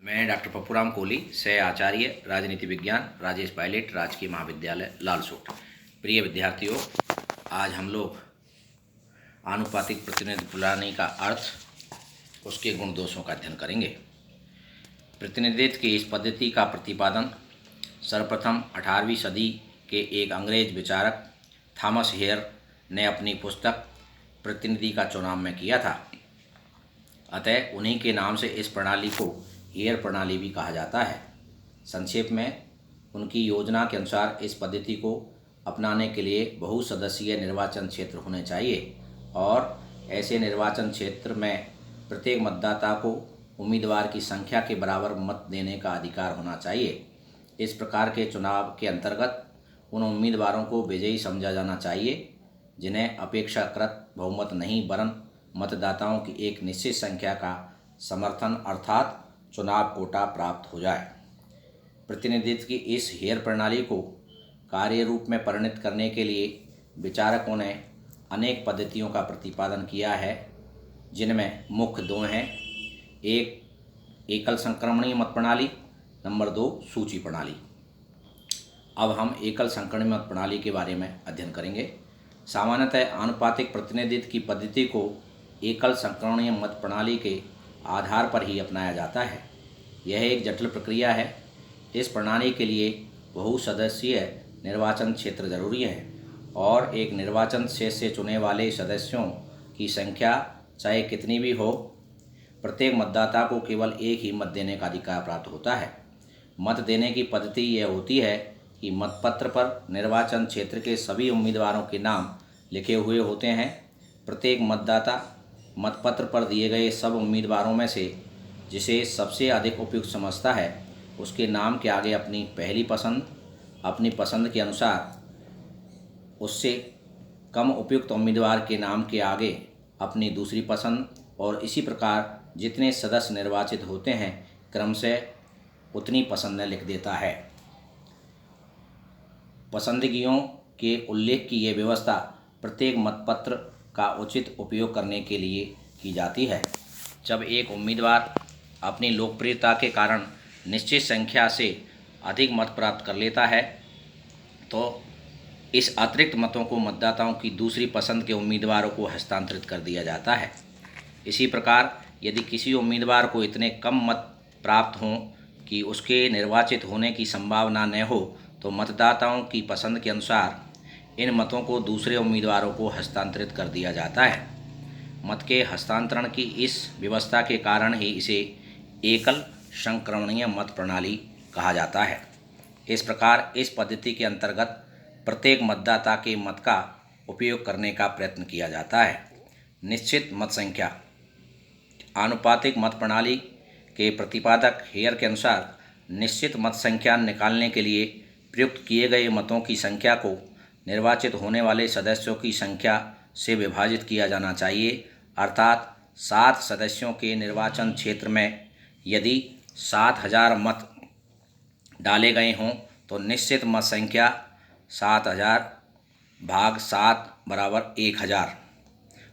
मैं डॉक्टर पप्पूराम कोहली, सह आचार्य राजनीति विज्ञान, राजेश पायलट, राजकीय महाविद्यालय लालसोट। प्रिय विद्यार्थियों, आज हम लोग आनुपातिक प्रतिनिधित्व प्रणाली का अर्थ, उसके गुण दोषों का अध्ययन करेंगे। प्रतिनिधित्व की इस पद्धति का प्रतिपादन सर्वप्रथम 18वीं सदी के एक अंग्रेज विचारक थॉमस हेयर ने अपनी पुस्तक प्रतिनिधि का चुनाव में किया था। अतः उन्हीं के नाम से इस प्रणाली को हेयर प्रणाली भी कहा जाता है। संक्षेप में, उनकी योजना के अनुसार इस पद्धति को अपनाने के लिए बहुसदस्यीय निर्वाचन क्षेत्र होने चाहिए और ऐसे निर्वाचन क्षेत्र में प्रत्येक मतदाता को उम्मीदवार की संख्या के बराबर मत देने का अधिकार होना चाहिए। इस प्रकार के चुनाव के अंतर्गत उन उम्मीदवारों को विजयी समझा जाना चाहिए जिन्हें अपेक्षाकृत बहुमत नहीं वरन मतदाताओं की एक निश्चित संख्या का समर्थन अर्थात चुनाव कोटा प्राप्त हो जाए। प्रतिनिधित्व की इस हेयर प्रणाली को कार्य रूप में परिणत करने के लिए विचारकों ने अनेक पद्धतियों का प्रतिपादन किया है, जिनमें मुख्य दो हैं। एक एकल संक्रमणीय मत प्रणाली, नंबर 2 सूची प्रणाली। अब हम एकल संक्रमणीय मत प्रणाली के बारे में अध्ययन करेंगे। सामान्यतः आनुपातिक प्रतिनिधित्व की पद्धति को एकल संक्रमणीय मत प्रणाली के आधार पर ही अपनाया जाता है। यह एक जटिल प्रक्रिया है। इस प्रणाली के लिए बहुसदस्यीय निर्वाचन क्षेत्र जरूरी है और एक निर्वाचन क्षेत्र से चुने वाले सदस्यों की संख्या चाहे कितनी भी हो, प्रत्येक मतदाता को केवल एक ही मत देने का अधिकार प्राप्त होता है। मत देने की पद्धति यह होती है कि मतपत्र पर निर्वाचन क्षेत्र के सभी उम्मीदवारों के नाम लिखे हुए होते हैं। प्रत्येक मतदाता मतपत्र पर दिए गए सब उम्मीदवारों में से जिसे सबसे अधिक उपयुक्त समझता है, उसके नाम के आगे अपनी पहली पसंद, अपनी पसंद के अनुसार उससे कम उपयुक्त उम्मीदवार के नाम के आगे अपनी दूसरी पसंद और इसी प्रकार जितने सदस्य निर्वाचित होते हैं क्रमशः उतनी पसंदें लिख देता है। पसंदगियों के उल्लेख की यह व्यवस्था प्रत्येक मतपत्र का उचित उपयोग करने के लिए की जाती है। जब एक उम्मीदवार अपनी लोकप्रियता के कारण निश्चित संख्या से अधिक मत प्राप्त कर लेता है तो इस अतिरिक्त मतों को मतदाताओं की दूसरी पसंद के उम्मीदवारों को हस्तांतरित कर दिया जाता है। इसी प्रकार यदि किसी उम्मीदवार को इतने कम मत प्राप्त हों कि उसके निर्वाचित होने की संभावना न हो तो मतदाताओं की पसंद के अनुसार इन मतों को दूसरे उम्मीदवारों को हस्तांतरित कर दिया जाता है। मत के हस्तांतरण की इस व्यवस्था के कारण ही इसे एकल संक्रमणीय मत प्रणाली कहा जाता है। इस प्रकार इस पद्धति के अंतर्गत प्रत्येक मतदाता के मत का उपयोग करने का प्रयत्न किया जाता है। निश्चित मत संख्या। आनुपातिक मत प्रणाली के प्रतिपादक हेयर के अनुसार निश्चित मत संख्या निकालने के लिए प्रयुक्त किए गए मतों की संख्या को निर्वाचित होने वाले सदस्यों की संख्या से विभाजित किया जाना चाहिए। अर्थात 7 सदस्यों के निर्वाचन क्षेत्र में यदि 7000 मत डाले गए हों तो निश्चित मत संख्या 7000 भाग 7 बराबर 1000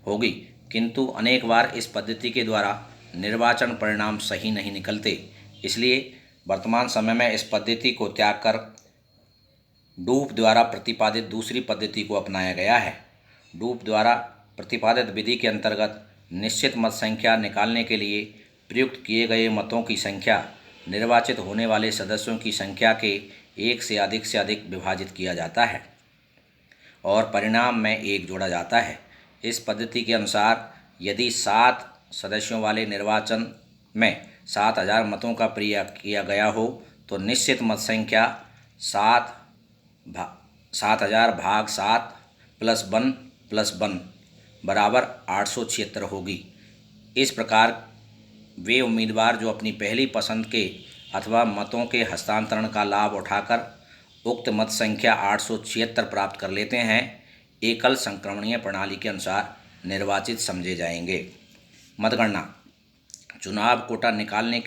होगी। किंतु अनेक बार इस पद्धति के द्वारा निर्वाचन परिणाम सही नहीं निकलते, इसलिए वर्तमान समय में इस पद्धति को त्याग कर डूप द्वारा प्रतिपादित दूसरी पद्धति को अपनाया गया है। डूप द्वारा प्रतिपादित विधि के अंतर्गत निश्चित मत संख्या निकालने के लिए प्रयुक्त किए गए मतों की संख्या निर्वाचित होने वाले सदस्यों की संख्या के एक से अधिक विभाजित किया जाता है और परिणाम में 1 जोड़ा जाता है। इस पद्धति के अनुसार यदि 7 सदस्यों वाले निर्वाचन में 7000 मतों का प्रयोग किया गया हो तो निश्चित मत संख्या 7000 भाग 7 + 1 बराबर 876 होगी। इस प्रकार वे उम्मीदवार जो अपनी पहली पसंद के अथवा मतों के हस्तांतरण का लाभ उठाकर उक्त मत संख्या 876 प्राप्त कर लेते हैं, एकल संक्रमणीय प्रणाली के अनुसार निर्वाचित समझे जाएंगे। मतगणना। चुनाव कोटा निकालने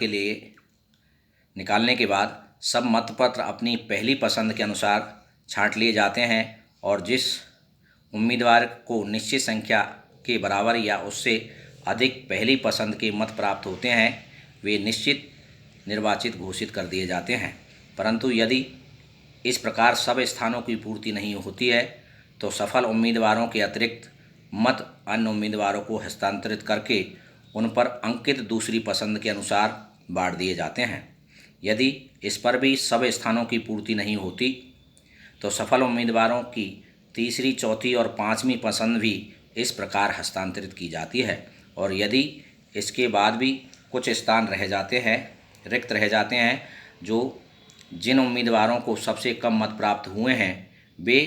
के बाद सब मतपत्र अपनी पहली पसंद के अनुसार छांट लिए जाते हैं और जिस उम्मीदवार को निश्चित संख्या के बराबर या उससे अधिक पहली पसंद के मत प्राप्त होते हैं वे निश्चित निर्वाचित घोषित कर दिए जाते हैं। परंतु यदि इस प्रकार सब स्थानों की पूर्ति नहीं होती है तो सफल उम्मीदवारों के अतिरिक्त मत अन्य उम्मीदवारों को हस्तांतरित करके उन पर अंकित दूसरी पसंद के अनुसार बांट दिए जाते हैं। यदि इस पर भी सब स्थानों की पूर्ति नहीं होती तो सफल उम्मीदवारों की तीसरी, चौथी और पाँचवीं पसंद भी इस प्रकार हस्तांतरित की जाती है। और यदि इसके बाद भी कुछ स्थान रह जाते हैं, रिक्त रह जाते हैं, जो जिन उम्मीदवारों को सबसे कम मत प्राप्त हुए हैं वे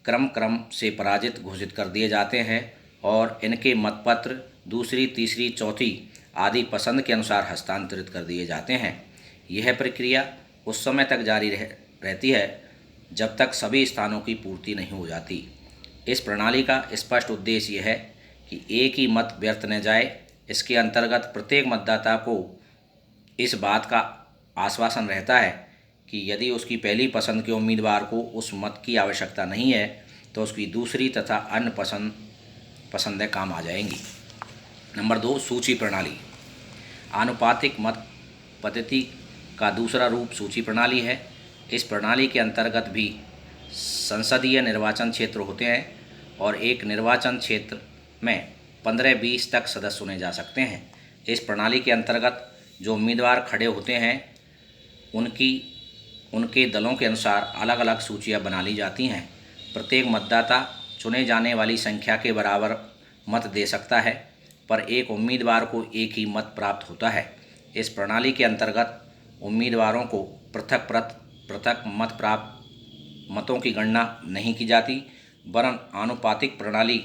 क्रम से पराजित घोषित कर दिए जाते हैं और इनके मतपत्र दूसरी, तीसरी, चौथी आदि पसंद के अनुसार हस्तांतरित कर दिए जाते हैं। यह प्रक्रिया उस समय तक जारी रहती है जब तक सभी स्थानों की पूर्ति नहीं हो जाती। इस प्रणाली का स्पष्ट उद्देश्य यह है कि एक ही मत व्यर्थ न जाए। इसके अंतर्गत प्रत्येक मतदाता को इस बात का आश्वासन रहता है कि यदि उसकी पहली पसंद के उम्मीदवार को उस मत की आवश्यकता नहीं है तो उसकी दूसरी तथा अन्य पसंदें काम आ जाएंगी। नंबर 2, सूची प्रणाली। आनुपातिक मत पद्धति का दूसरा रूप सूची प्रणाली है। इस प्रणाली के अंतर्गत भी संसदीय निर्वाचन क्षेत्र होते हैं और एक निर्वाचन क्षेत्र में 15-20 तक सदस्य चुने जा सकते हैं। इस प्रणाली के अंतर्गत जो उम्मीदवार खड़े होते हैं उनके दलों के अनुसार अलग अलग सूचियां बना ली जाती हैं। प्रत्येक मतदाता चुने जाने वाली संख्या के बराबर मत दे सकता है, पर एक उम्मीदवार को एक ही मत प्राप्त होता है। इस प्रणाली के अंतर्गत उम्मीदवारों को पृथक मतों की गणना नहीं की जाती, वरन आनुपातिक प्रणाली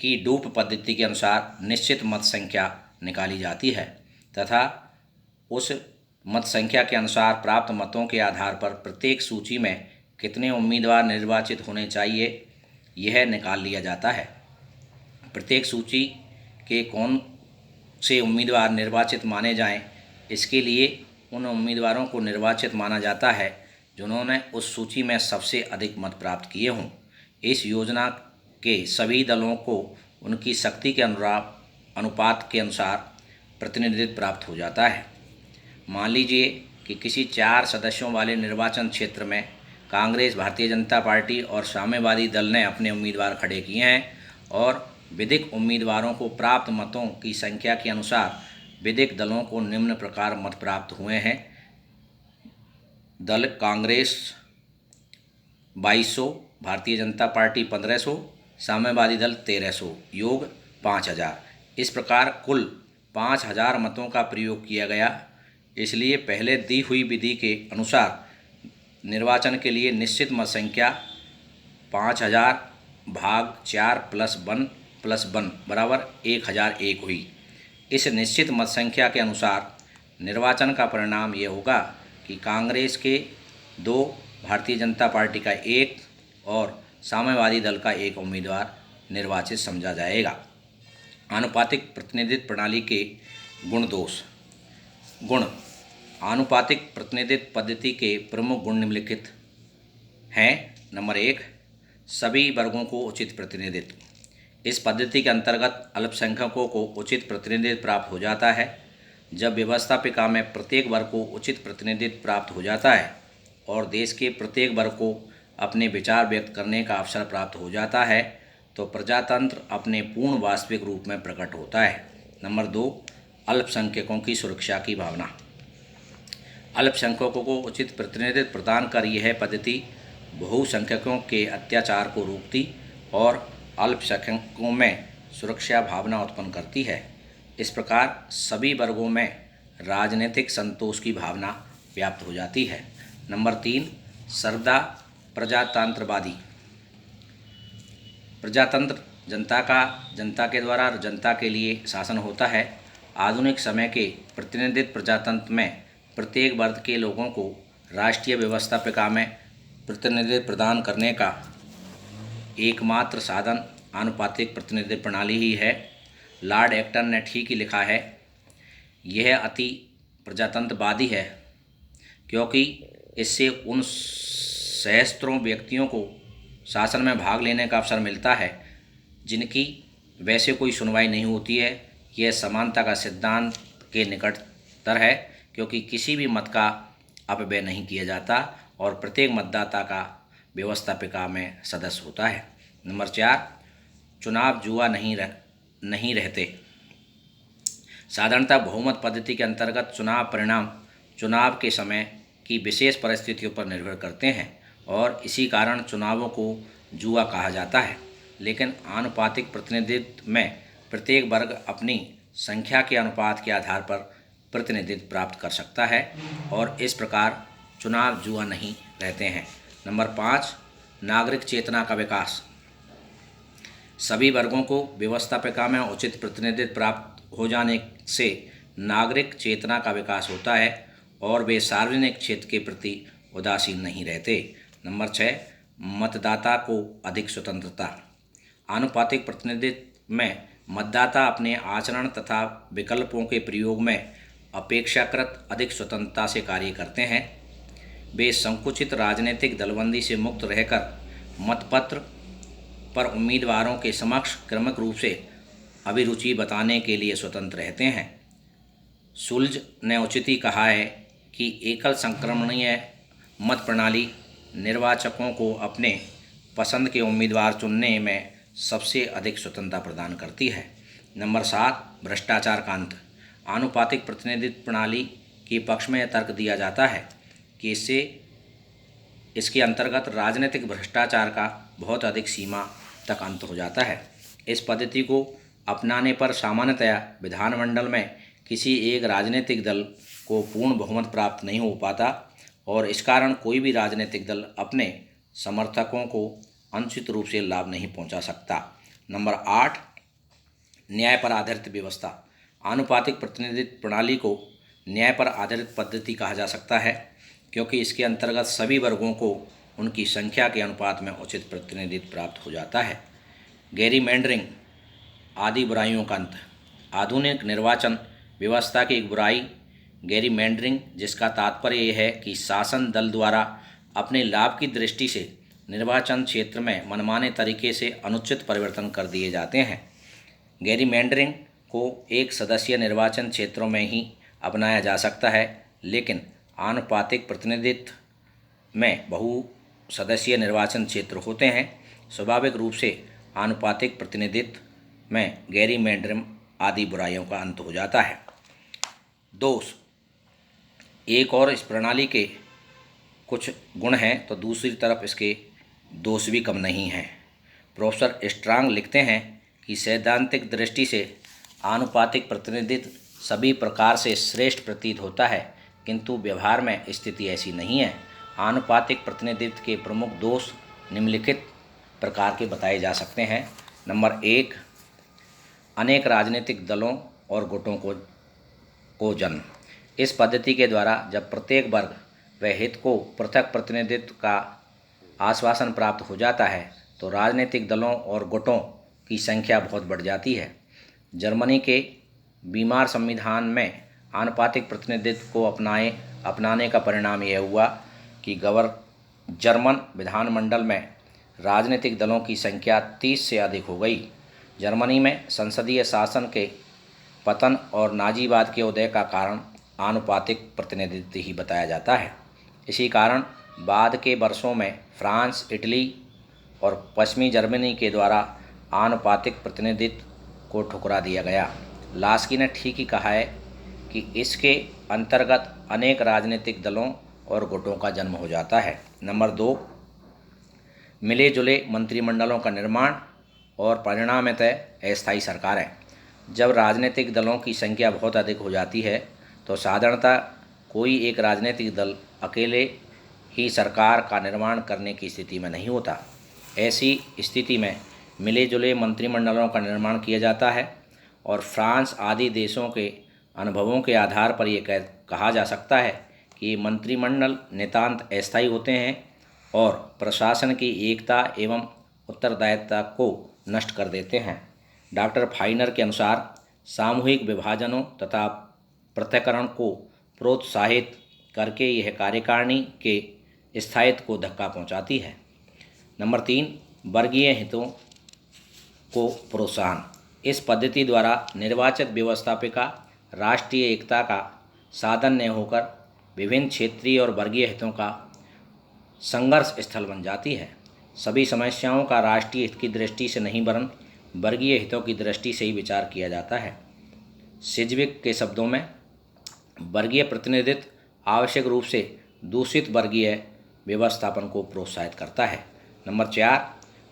की डूप पद्धति के अनुसार निश्चित मत संख्या निकाली जाती है तथा उस मत संख्या के अनुसार प्राप्त मतों के आधार पर प्रत्येक सूची में कितने उम्मीदवार निर्वाचित होने चाहिए यह निकाल लिया जाता है। प्रत्येक सूची के कौन से उम्मीदवार निर्वाचित माने जाएं, इसके लिए उन उम्मीदवारों को निर्वाचित माना जाता है जिन्होंने उस सूची में सबसे अधिक मत प्राप्त किए हों। इस योजना के सभी दलों को उनकी शक्ति के अनुपात के अनुसार प्रतिनिधित्व प्राप्त हो जाता है। मान लीजिए कि किसी 4 सदस्यों वाले निर्वाचन क्षेत्र में कांग्रेस, भारतीय जनता पार्टी और साम्यवादी दल ने अपने उम्मीदवार खड़े किए हैं और विधिक उम्मीदवारों को प्राप्त मतों की संख्या के अनुसार विधिक दलों को निम्न प्रकार मत प्राप्त हुए हैं। दल कांग्रेस 2200, भारतीय जनता पार्टी 1500, साम्यवादी दल 1300, योग 5000। इस प्रकार कुल 5000 मतों का प्रयोग किया गया। इसलिए पहले दी हुई विधि के अनुसार निर्वाचन के लिए निश्चित मत संख्या 5000 भाग 4 + 1 बराबर 1001 हुई। इस निश्चित मत संख्या के अनुसार निर्वाचन का परिणाम ये होगा कि कांग्रेस के 2, भारतीय जनता पार्टी का 1 और साम्यवादी दल का 1 उम्मीदवार निर्वाचित समझा जाएगा। आनुपातिक प्रतिनिधित्व प्रणाली के गुण दोष। गुण। आनुपातिक प्रतिनिधित्व पद्धति के प्रमुख गुण निम्नलिखित हैं। नंबर 1, सभी वर्गों को उचित प्रतिनिधित्व। इस पद्धति के अंतर्गत अल्पसंख्यकों को उचित प्रतिनिधित्व प्राप्त हो जाता है। जब व्यवस्थापिका में प्रत्येक वर्ग को उचित प्रतिनिधित्व प्राप्त हो जाता है और देश के प्रत्येक वर्ग को अपने विचार व्यक्त करने का अवसर प्राप्त हो जाता है तो प्रजातंत्र अपने पूर्ण वास्तविक रूप में प्रकट होता है। नंबर 2, अल्पसंख्यकों की सुरक्षा की भावना। अल्पसंख्यकों को उचित प्रतिनिधित्व प्रदान कर यह पद्धति बहुसंख्यकों के अत्याचार को रोकती और अल्पसंख्यकों में सुरक्षा भावना उत्पन्न करती है। इस प्रकार सभी वर्गों में राजनीतिक संतोष की भावना व्याप्त हो जाती है। नंबर 3, सर्वदा प्रजातंत्रवादी। प्रजातंत्र जनता के द्वारा जनता के लिए शासन होता है। आधुनिक समय के प्रतिनिधित्व प्रजातंत्र में प्रत्येक वर्ग के लोगों को राष्ट्रीय व्यवस्थापिका में प्रतिनिधित्व प्रदान करने का एकमात्र साधन आनुपातिक प्रतिनिधित्व प्रणाली ही है। लॉर्ड एक्टन ने ठीक ही लिखा है, यह अति प्रजातंत्रवादी है क्योंकि इससे उन सहस्त्रों व्यक्तियों को शासन में भाग लेने का अवसर मिलता है जिनकी वैसे कोई सुनवाई नहीं होती है। यह समानता का सिद्धांत के निकटतर है क्योंकि किसी भी मत का अपव्यय नहीं किया जाता और प्रत्येक मतदाता का व्यवस्थापिका में सदस्य होता है। नंबर 4, चुनाव जुआ नहीं रहते। साधारणतः बहुमत पद्धति के अंतर्गत चुनाव परिणाम चुनाव के समय की विशेष परिस्थितियों पर निर्भर करते हैं और इसी कारण चुनावों को जुआ कहा जाता है। लेकिन आनुपातिक प्रतिनिधित्व में प्रत्येक वर्ग अपनी संख्या के अनुपात के आधार पर प्रतिनिधित्व प्राप्त कर सकता है और इस प्रकार चुनाव जुआ नहीं रहते हैं। नंबर 5, नागरिक चेतना का विकास। सभी वर्गों को व्यवस्थापिका में उचित प्रतिनिधित्व प्राप्त हो जाने से नागरिक चेतना का विकास होता है और वे सार्वजनिक क्षेत्र के प्रति उदासीन नहीं रहते। नंबर 6, मतदाता को अधिक स्वतंत्रता। आनुपातिक प्रतिनिधित्व में मतदाता अपने आचरण तथा विकल्पों के प्रयोग में अपेक्षाकृत अधिक स्वतंत्रता से कार्य करते हैं। वे संकुचित राजनीतिक दलबंदी से मुक्त रहकर मतपत्र पर उम्मीदवारों के समक्ष क्रमिक रूप से अभिरुचि बताने के लिए स्वतंत्र रहते हैं। सुल्ज ने उचित ही कहा है कि एकल संक्रमणीय मत प्रणाली निर्वाचकों को अपने पसंद के उम्मीदवार चुनने में सबसे अधिक स्वतंत्रता प्रदान करती है। नंबर 7, भ्रष्टाचार का अंत। आनुपातिक प्रतिनिधित्व प्रणाली के पक्ष में तर्क दिया जाता है कि इसके अंतर्गत राजनीतिक भ्रष्टाचार का बहुत अधिक सीमा तक अंत हो जाता है। इस पद्धति को अपनाने पर सामान्यतया विधानमंडल में किसी एक राजनीतिक दल को पूर्ण बहुमत प्राप्त नहीं हो पाता और इस कारण कोई भी राजनीतिक दल अपने समर्थकों को अनुचित रूप से लाभ नहीं पहुंचा सकता। नंबर 8, न्याय पर आधारित व्यवस्था। आनुपातिक प्रतिनिधित्व प्रणाली को न्याय पर आधारित पद्धति कहा जा सकता है क्योंकि इसके अंतर्गत सभी वर्गों को उनकी संख्या के अनुपात में उचित प्रतिनिधित्व प्राप्त हो जाता है। गेरीमैंडरिंग आदि बुराइयों का अंत। आधुनिक निर्वाचन व्यवस्था की एक बुराई गेरीमैंडरिंग, जिसका तात्पर्य यह है कि शासन दल द्वारा अपने लाभ की दृष्टि से निर्वाचन क्षेत्र में मनमाने तरीके से अनुचित परिवर्तन कर दिए जाते हैं। गेरीमैंडरिंग को एक सदस्यीय निर्वाचन क्षेत्रों में ही अपनाया जा सकता है, लेकिन आनुपातिक प्रतिनिधित्व में बहु सदस्यीय निर्वाचन क्षेत्र होते हैं। स्वाभाविक रूप से आनुपातिक प्रतिनिधित्व में गेरीमैंडरिंग आदि बुराइयों का अंत हो जाता है। दोष। एक और इस प्रणाली के कुछ गुण हैं तो दूसरी तरफ इसके दोष भी कम नहीं हैं। प्रोफेसर स्ट्रांग लिखते हैं कि सैद्धांतिक दृष्टि से आनुपातिक प्रतिनिधित्व सभी प्रकार से श्रेष्ठ प्रतीत होता है, किंतु व्यवहार में स्थिति ऐसी नहीं है। आनुपातिक प्रतिनिधित्व के प्रमुख दोष निम्नलिखित प्रकार के बताए जा सकते हैं। नंबर 1, अनेक राजनीतिक दलों और गुटों को जन्म। इस पद्धति के द्वारा जब प्रत्येक वर्ग व हित को पृथक प्रतिनिधित्व का आश्वासन प्राप्त हो जाता है तो राजनीतिक दलों और गुटों की संख्या बहुत बढ़ जाती है। जर्मनी के बीमार संविधान में आनुपातिक प्रतिनिधित्व को अपनाने का परिणाम यह हुआ कि जर्मन विधानमंडल में राजनीतिक दलों की संख्या 30 से अधिक हो गई। जर्मनी में संसदीय शासन के पतन और नाजीवाद के उदय का कारण आनुपातिक प्रतिनिधित्व ही बताया जाता है। इसी कारण बाद के वर्षों में फ्रांस, इटली और पश्चिमी जर्मनी के द्वारा आनुपातिक प्रतिनिधित्व को ठुकरा दिया गया। लास्की ने ठीक ही कहा है कि इसके अंतर्गत अनेक राजनीतिक दलों और गुटों का जन्म हो जाता है। नंबर 2, मिले जुले मंत्रिमंडलों का निर्माण और परिणामतः अस्थायी सरकारें। जब राजनीतिक दलों की संख्या बहुत अधिक हो जाती है तो साधारणतः कोई एक राजनीतिक दल अकेले ही सरकार का निर्माण करने की स्थिति में नहीं होता। ऐसी स्थिति में मिले जुले मंत्रिमंडलों का निर्माण किया जाता है और फ्रांस आदि देशों के अनुभवों के आधार पर यह कहा जा सकता है कि मंत्रिमंडल नितांत अस्थायी होते हैं और प्रशासन की एकता एवं उत्तरदायित्व को नष्ट कर देते हैं। डॉक्टर फाइनर के अनुसार सामूहिक विभाजनों तथा पृथक्करण को प्रोत्साहित करके यह कार्यकारिणी के स्थायित्व को धक्का पहुंचाती है। नंबर 3, वर्गीय हितों को प्रोत्साहन। इस पद्धति द्वारा निर्वाचित व्यवस्थापिका राष्ट्रीय एकता का साधन न होकर विभिन्न क्षेत्रीय और वर्गीय हितों का संघर्ष स्थल बन जाती है। सभी समस्याओं का राष्ट्रीय हित की दृष्टि से नहीं वरन वर्गीय हितों की दृष्टि से ही विचार किया जाता है। सिजविक के शब्दों में वर्गीय प्रतिनिधित्व आवश्यक रूप से दूषित वर्गीय व्यवस्थापन को प्रोत्साहित करता है। नंबर 4,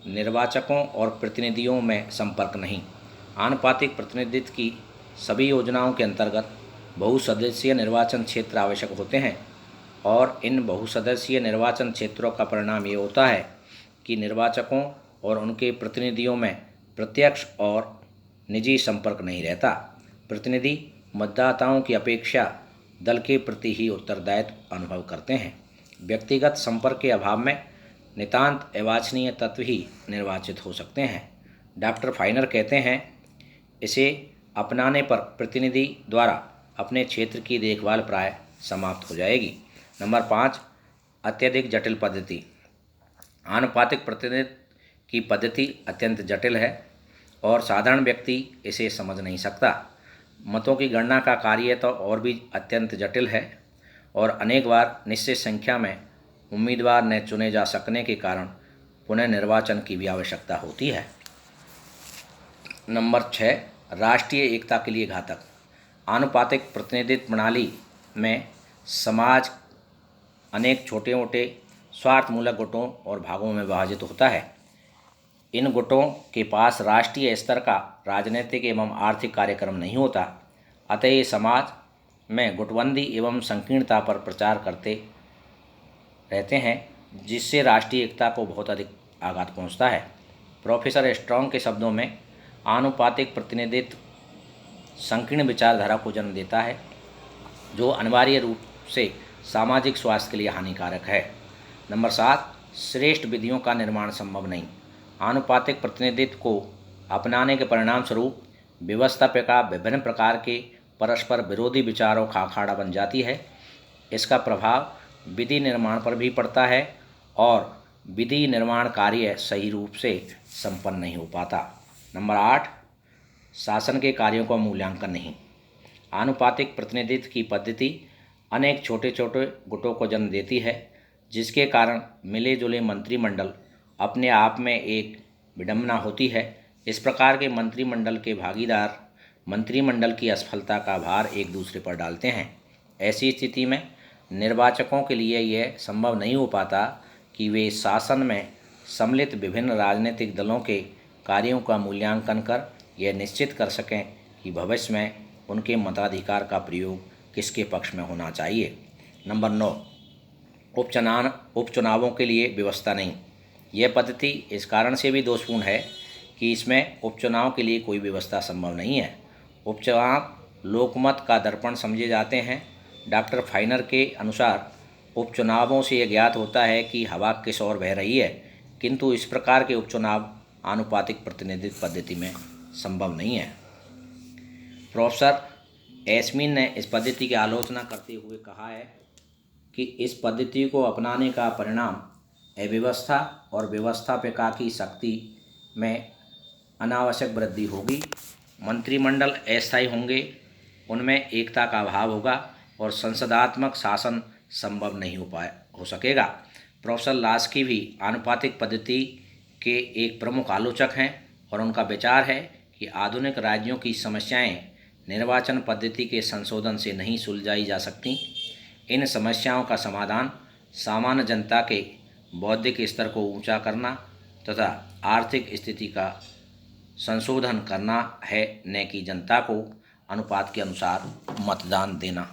निर्वाचकों और प्रतिनिधियों में संपर्क नहीं। आनुपातिक प्रतिनिधित्व की सभी योजनाओं के अंतर्गत बहुसदस्यीय निर्वाचन क्षेत्र आवश्यक होते हैं और इन बहुसदस्यीय निर्वाचन क्षेत्रों का परिणाम ये होता है कि निर्वाचकों और उनके प्रतिनिधियों में प्रत्यक्ष और निजी संपर्क नहीं रहता। प्रतिनिधि मतदाताओं की अपेक्षा दल के प्रति ही उत्तरदायित्व अनुभव करते हैं। व्यक्तिगत संपर्क के अभाव में नितांत अवांछनीय तत्व ही निर्वाचित हो सकते हैं। डॉक्टर फाइनर कहते हैं, इसे अपनाने पर प्रतिनिधि द्वारा अपने क्षेत्र की देखभाल प्राय समाप्त हो जाएगी। नंबर 5, अत्यधिक जटिल पद्धति। आनुपातिक प्रतिनिधित्व की पद्धति अत्यंत जटिल है और साधारण व्यक्ति इसे समझ नहीं सकता। मतों की गणना का कार्य तो और भी अत्यंत जटिल है और अनेक बार निश्चित संख्या में उम्मीदवार न चुने जा सकने के कारण पुनः निर्वाचन की भी आवश्यकता होती है। नंबर 6, राष्ट्रीय एकता के लिए घातक। आनुपातिक प्रतिनिधित्व प्रणाली में समाज अनेक छोटे मोटे स्वार्थमूलक गुटों और भागों में विभाजित होता है। इन गुटों के पास राष्ट्रीय स्तर का राजनीतिक एवं आर्थिक कार्यक्रम नहीं होता, अतः ये समाज में गुटबंदी एवं संकीर्णता पर प्रचार करते रहते हैं, जिससे राष्ट्रीय एकता को बहुत अधिक आघात पहुंचता है। प्रोफेसर स्ट्रॉन्ग के शब्दों में आनुपातिक प्रतिनिधित्व संकीर्ण विचारधारा को जन्म देता है, जो अनिवार्य रूप से सामाजिक स्वास्थ्य के लिए हानिकारक है। नंबर 7, श्रेष्ठ विधियों का निर्माण संभव नहीं। आनुपातिक प्रतिनिधित्व को अपनाने के परिणाम स्वरूप व्यवस्थापिका विभिन्न प्रकार के परस्पर विरोधी विचारों का अखाड़ा बन जाती है। इसका प्रभाव विधि निर्माण पर भी पड़ता है और विधि निर्माण कार्य सही रूप से संपन्न नहीं हो पाता। नंबर 8, शासन के कार्यों का मूल्यांकन नहीं। आनुपातिक प्रतिनिधित्व की पद्धति अनेक छोटे छोटे गुटों को जन्म देती है, जिसके कारण मिले जुले मंत्रिमंडल अपने आप में एक विडंबना होती है। इस प्रकार के मंत्रिमंडल के भागीदार मंत्रिमंडल की असफलता का भार एक दूसरे पर डालते हैं। ऐसी स्थिति में निर्वाचकों के लिए यह संभव नहीं हो पाता कि वे शासन में सम्मिलित विभिन्न राजनीतिक दलों के कार्यों का मूल्यांकन कर यह निश्चित कर सकें कि भविष्य में उनके मताधिकार का प्रयोग किसके पक्ष में होना चाहिए। नंबर 9, उपचुनावों के लिए व्यवस्था नहीं। यह पद्धति इस कारण से भी दोषपूर्ण है कि इसमें उपचुनाव के लिए कोई व्यवस्था संभव नहीं है। उपचुनाव लोकमत का दर्पण समझे जाते हैं। डॉक्टर फाइनर के अनुसार उपचुनावों से यह ज्ञात होता है कि हवा किस ओर बह रही है, किंतु इस प्रकार के उपचुनाव आनुपातिक प्रतिनिधित्व पद्धति में संभव नहीं है। प्रोफेसर एस्मिन ने इस पद्धति की आलोचना करते हुए कहा है कि इस पद्धति को अपनाने का परिणाम अव्यवस्था और व्यवस्थापिका की शक्ति में अनावश्यक वृद्धि होगी। मंत्रिमंडल अस्थायी होंगे, उनमें एकता का अभाव होगा और संसदात्मक शासन संभव नहीं हो सकेगा। प्रोफेसर लास्की भी आनुपातिक पद्धति के एक प्रमुख आलोचक हैं और उनका विचार है कि आधुनिक राज्यों की समस्याएं निर्वाचन पद्धति के संशोधन से नहीं सुलझाई जा सकती। इन समस्याओं का समाधान सामान्य जनता के बौद्धिक स्तर को ऊंचा करना तथा आर्थिक स्थिति का संशोधन करना है, न कि जनता को अनुपात के अनुसार मतदान देना।